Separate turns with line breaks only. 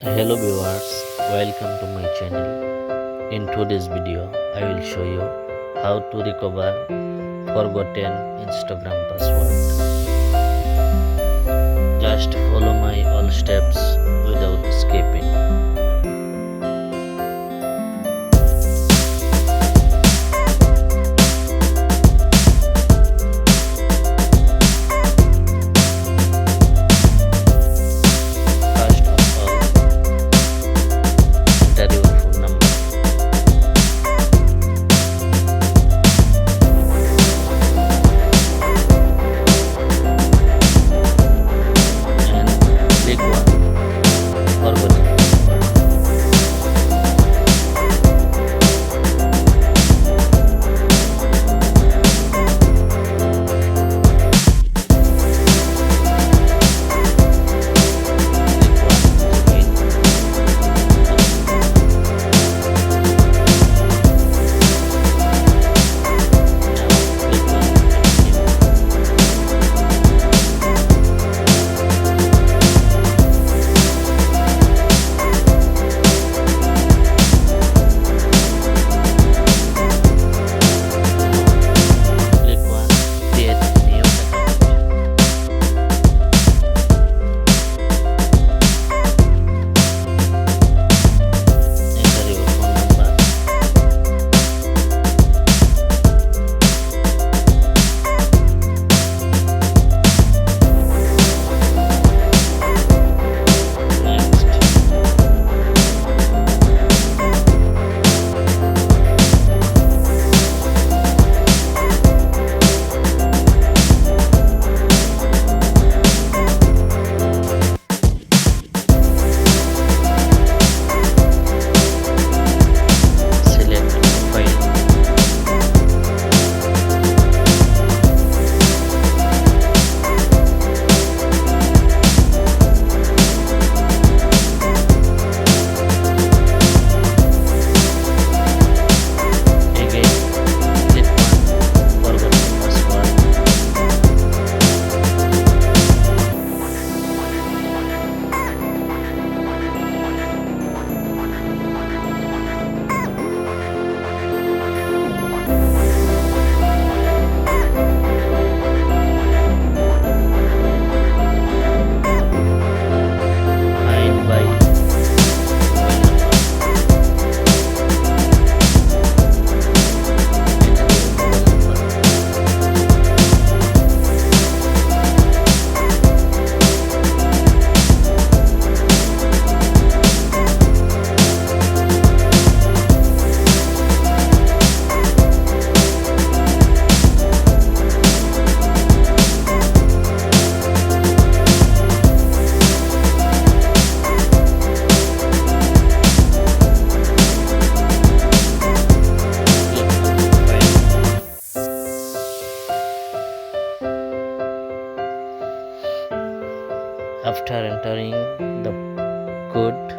Hello viewers, welcome to my channel. In today's video, I will show you how to recover forgotten Instagram password. Just follow my all steps without skipping. First of all, enter your phone number. And click one forgotten password. Click one again. Now click one continue. Click one create new account. Enter your phone number. Next, select file. Again, click one forgotten password. Find by mobile number. Enter your mobile number. Click file. After entering the code,